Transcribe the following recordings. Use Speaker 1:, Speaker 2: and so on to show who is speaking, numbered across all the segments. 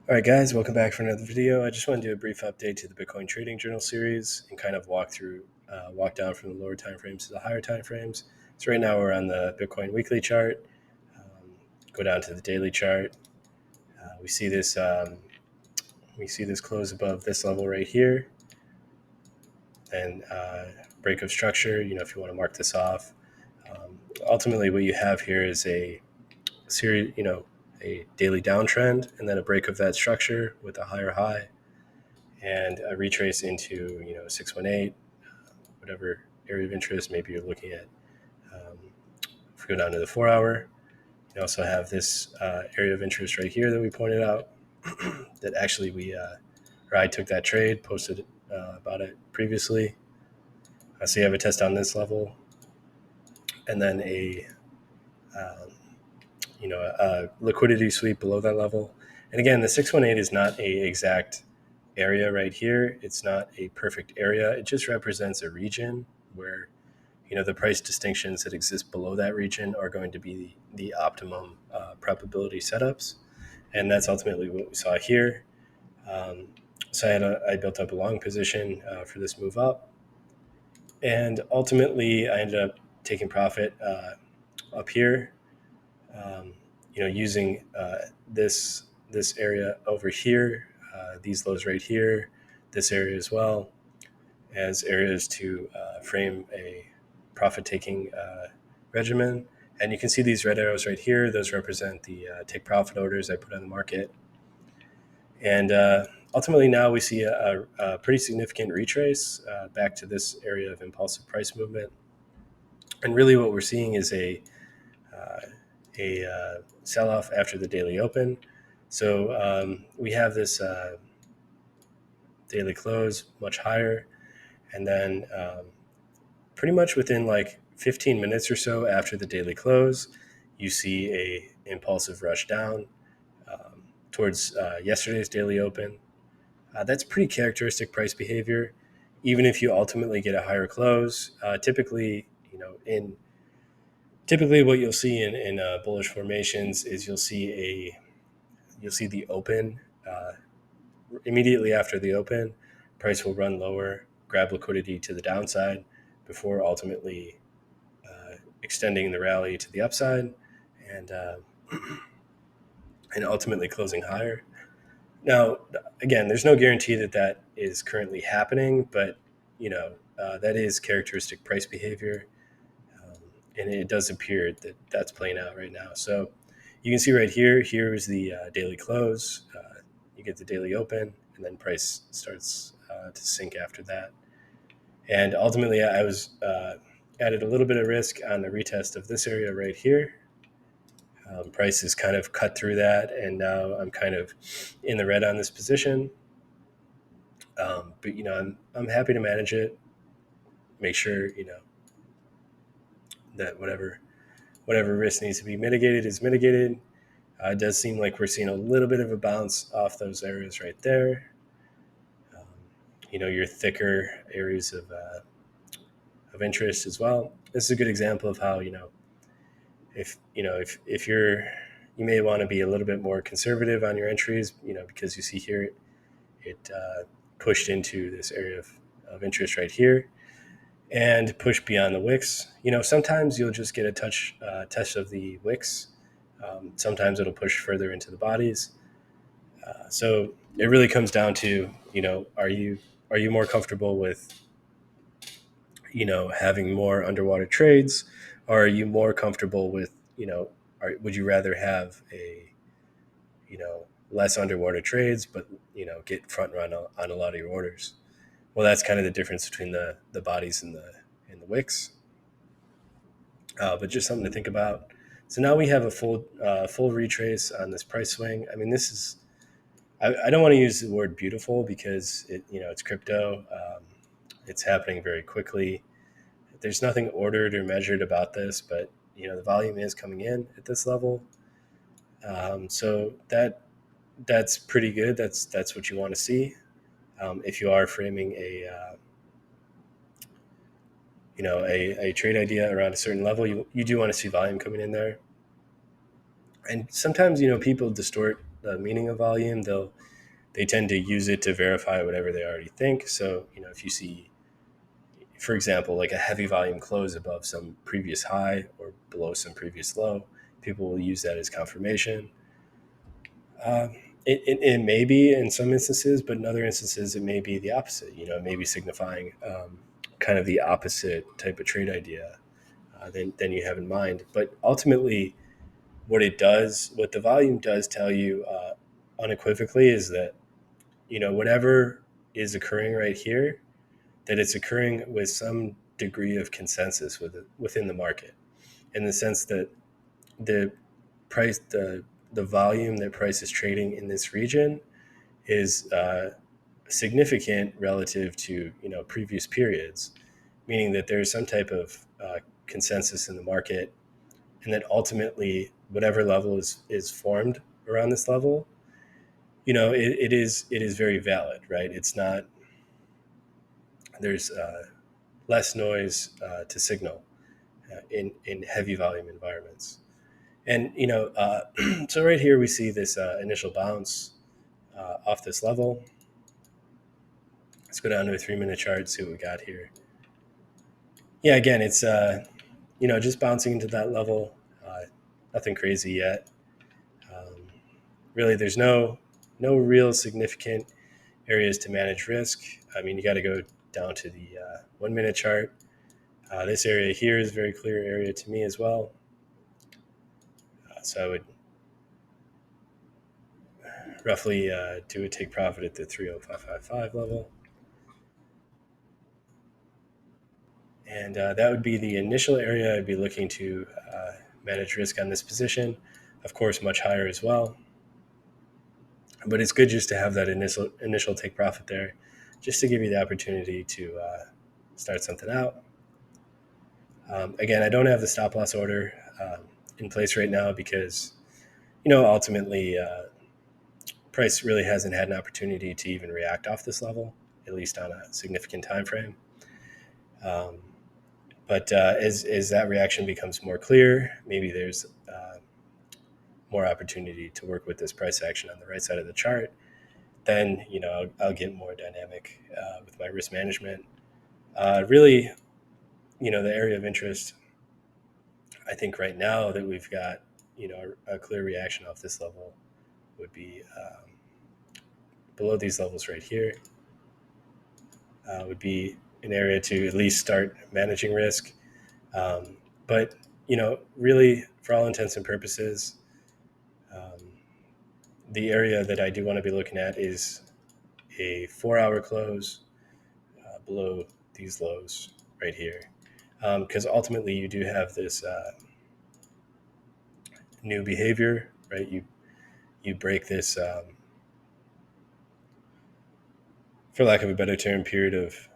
Speaker 1: All right, guys, welcome back for another video. I just want to do a brief update to the Bitcoin Trading Journal series and kind of walk down from the lower time frames to the higher time frames. So right now we're on the Bitcoin weekly chart. Go down to the daily chart. We see this close above this level right here, and break of structure. If you want to mark this off. Ultimately, what you have here is a series, a daily downtrend, and then a break of that structure with a higher high and a retrace into 618, whatever area of interest maybe you're looking at. If we go down to the 4 hour, you also have this area of interest right here that we pointed out that actually I took that trade, posted about it previously. So you have a test on this level, and then a liquidity sweep below that level. And again, the 618 is not a exact area right here. It's not a perfect area. It just represents a region where the price distinctions that exist below that region are going to be the optimum probability setups, and that's ultimately what we saw here. So I built up a long position for this move up, and ultimately I ended up taking profit up here. Using this area over here, these lows right here, this area as well, as areas to frame a profit-taking regimen. And you can see these red arrows right here. Those represent the take profit orders I put on the market. And ultimately now we see a pretty significant retrace back to this area of impulsive price movement. And really what we're seeing is a sell-off after the daily open. So we have this daily close much higher, and then pretty much within like 15 minutes or so after the daily close, you see a impulsive rush down towards yesterday's daily open. That's pretty characteristic price behavior. Even if you ultimately get a higher close, typically what you'll see in bullish formations is you'll see the open immediately after the open. Price will run lower, grab liquidity to the downside before ultimately extending the rally to the upside and and ultimately closing higher. Now, again, there's no guarantee that that is currently happening, but that is characteristic price behavior, and it does appear that that's playing out right now. So you can see right here. Here is the daily close. You get the daily open, and then price starts to sink after that. And ultimately, I was added a little bit of risk on the retest of this area right here. Price has kind of cut through that, and now I'm kind of in the red on this position. But I'm happy to manage it. Make sure that whatever risk needs to be mitigated is mitigated. It does seem like we're seeing a little bit of a bounce off those areas right there. Your thicker areas of interest as well. This is a good example of how if you may want to be a little bit more conservative on your entries, because you see here it pushed into this area of interest right here and push beyond the wicks. Sometimes you'll just get a test of the wicks. Sometimes it'll push further into the bodies. So it really comes down to, are you more comfortable with, having more underwater trades, or are you more comfortable with, would you rather have less underwater trades, but, get front run on a lot of your orders? Well, that's kind of the difference between the bodies and the wicks. But just something to think about. So now we have a full retrace on this price swing. I mean, this is, I don't want to use the word beautiful because it's crypto. It's happening very quickly. There's nothing ordered or measured about this, but the volume is coming in at this level. So that's pretty good. That's what you want to see. If you are framing a trade idea around a certain level, you do want to see volume coming in there. And sometimes people distort the meaning of volume, they tend to use it to verify whatever they already think. So, if you see, for example, like a heavy volume close above some previous high or below some previous low, people will use that as confirmation. Um, it may be in some instances, but in other instances, it may be the opposite. It may be signifying kind of the opposite type of trade idea than you have in mind. But ultimately, what the volume does tell you unequivocally is that, whatever is occurring right here, that it's occurring with some degree of consensus within the market, in the sense that the price, the volume that price is trading in this region is significant relative to previous periods, meaning that there's some type of consensus in the market, and that ultimately whatever level is formed around this level, it is very valid, right? It's not there's less noise to signal in heavy volume environments. And so right here we see this initial bounce off this level. Let's go down to a 3-minute chart, see what we got here. Yeah, again, it's just bouncing into that level. Nothing crazy yet. Um, Really, there's no real significant areas to manage risk. I mean, you got to go down to the 1-minute chart. This area here is a very clear area to me as well. So I would roughly do a take profit at the 30555 level. And that would be the initial area I'd be looking to manage risk on this position. Of course, much higher as well. But it's good just to have that initial take profit there, just to give you the opportunity to start something out. Again, I don't have the stop loss order in place right now because, ultimately, price really hasn't had an opportunity to even react off this level, at least on a significant time frame. But as that reaction becomes more clear, maybe there's more opportunity to work with this price action on the right side of the chart. Then I'll get more dynamic with my risk management. Really, the area of interest, I think right now that we've got a clear reaction off this level would be below these levels right here. Would be an area to at least start managing risk. But really, for all intents and purposes, the area that I do want to be looking at is a 4-hour close below these lows right here, because ultimately you do have this new behavior, right? You break this, for lack of a better term, period of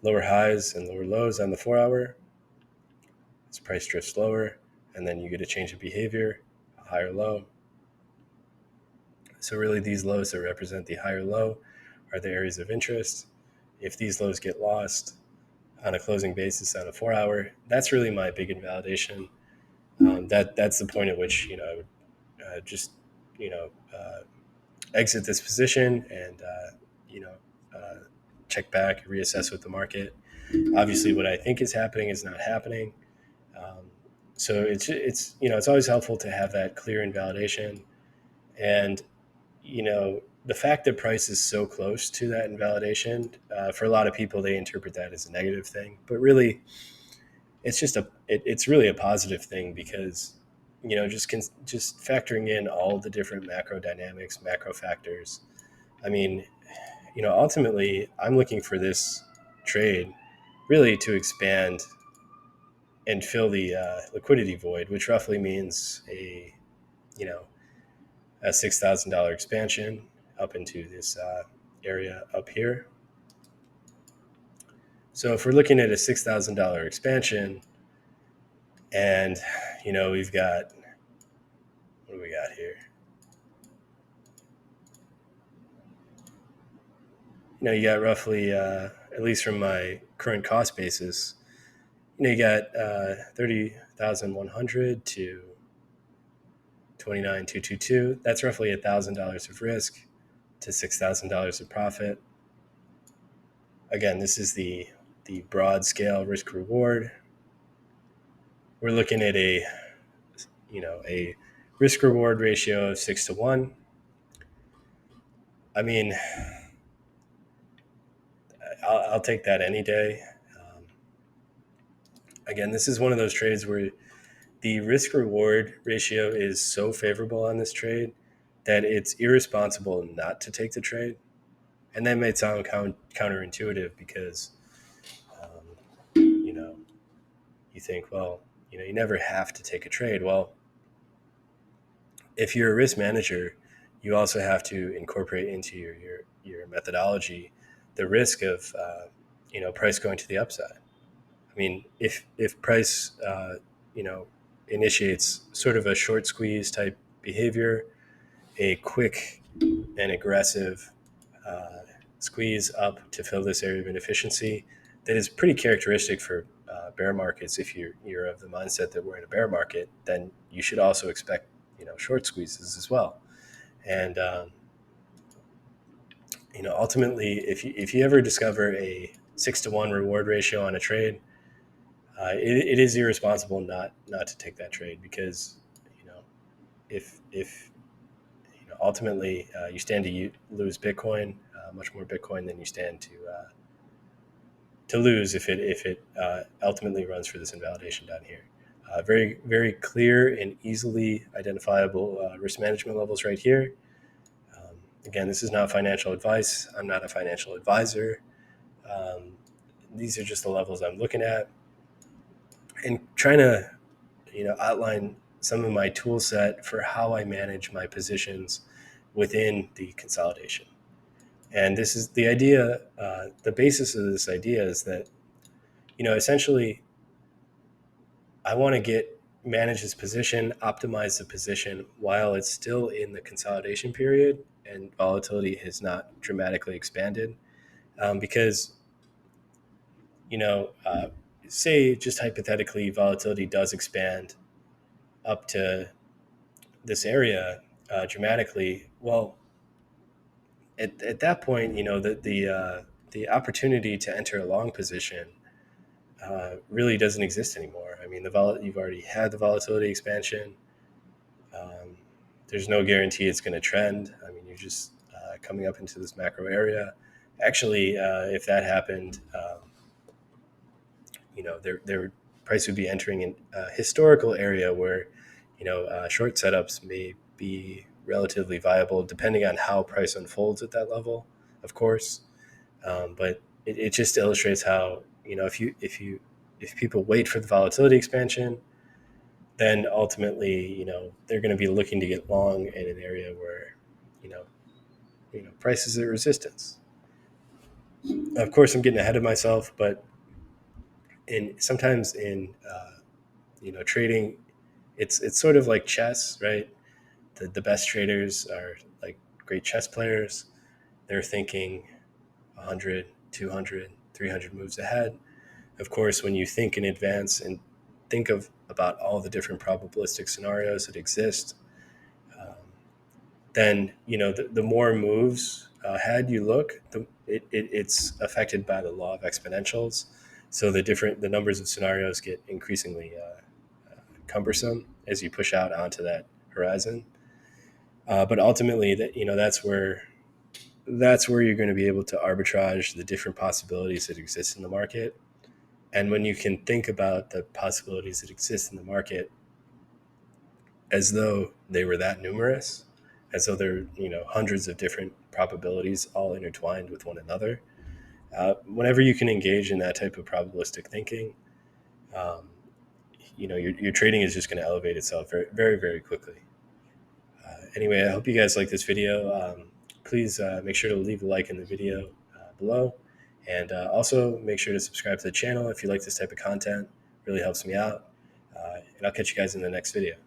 Speaker 1: lower highs and lower lows on the 4-hour. This price drifts lower, and then you get a change of behavior, a higher low. So really, these lows that represent the higher low are the areas of interest. If these lows get lost on a closing basis on a 4-hour, that's really my big invalidation. That's the point at which I would just exit this position and check back, reassess with the market. Obviously, what I think is happening is not happening. Um, so it's always helpful to have that clear invalidation, and the fact that price is so close to that invalidation, for a lot of people, they interpret that as a negative thing, but really, it's really a positive thing because just factoring in all the different macro dynamics, macro factors. I mean, ultimately, I'm looking for this trade really to expand and fill the liquidity void, which roughly means you know a $6,000 expansion up into this area up here. So if we're looking at a $6,000 expansion, and we've got, what do we got here? You got roughly, at least from my current cost basis, you got 30,100 to 29,222. That's roughly $1,000 of risk to $6,000 of profit. Again, this is the broad scale risk reward. We're looking at a risk reward ratio of 6 to 1. I mean, I'll take that any day. Again, this is one of those trades where the risk reward ratio is so favorable on this trade that it's irresponsible not to take the trade. And that might sound counterintuitive because, you think, well, you never have to take a trade. Well, if you're a risk manager, you also have to incorporate into your methodology the risk of price going to the upside. I mean, if price initiates sort of a short squeeze type behavior, a quick and aggressive squeeze up to fill this area of inefficiency, that is pretty characteristic for bear markets. If you're of the mindset that we're in a bear market, then you should also expect short squeezes as well. And ultimately, if you ever discover a 6 to 1 reward ratio on a trade, it is irresponsible not to take that trade, because if ultimately you stand to lose Bitcoin, much more Bitcoin than you stand to lose if it ultimately runs for this invalidation down here. Very, very clear and easily identifiable risk management levels right here. Again, this is not financial advice. I'm not a financial advisor. These are just the levels I'm looking at and trying to outline some of my tool set for how I manage my positions within the consolidation. And this is the idea. The basis of this idea is that essentially I want to manage this position, optimize the position while it's still in the consolidation period and volatility has not dramatically expanded. Because, say just hypothetically, volatility does expand up to this area dramatically. Well, at that point, the opportunity to enter a long position really doesn't exist anymore. I mean, you've already had the volatility expansion. There's no guarantee it's going to trend. I mean, you're just coming up into this macro area. Actually, if that happened, their price would be entering in a historical area where, short setups may be relatively viable, depending on how price unfolds at that level, of course. But it just illustrates how, if people wait for the volatility expansion, then ultimately, they're going to be looking to get long in an area where, price is at resistance. Of course, I'm getting ahead of myself, but sometimes in trading, it's sort of like chess, right? The best traders are like great chess players. They're thinking 100, 200, 300 moves ahead. Of course, when you think in advance and think about all the different probabilistic scenarios that exist, then the more moves ahead you look, it's affected by the law of exponentials. So the numbers of scenarios get increasingly cumbersome as you push out onto that horizon. But ultimately, that's where you're going to be able to arbitrage the different possibilities that exist in the market. And when you can think about the possibilities that exist in the market as though they were that numerous, as though there are hundreds of different probabilities all intertwined with one another, whenever you can engage in that type of probabilistic thinking, your trading is just going to elevate itself very, very, very quickly. Anyway, I hope you guys like this video. Please make sure to leave a like in the video below. And also make sure to subscribe to the channel if you like this type of content. It really helps me out. And I'll catch you guys in the next video.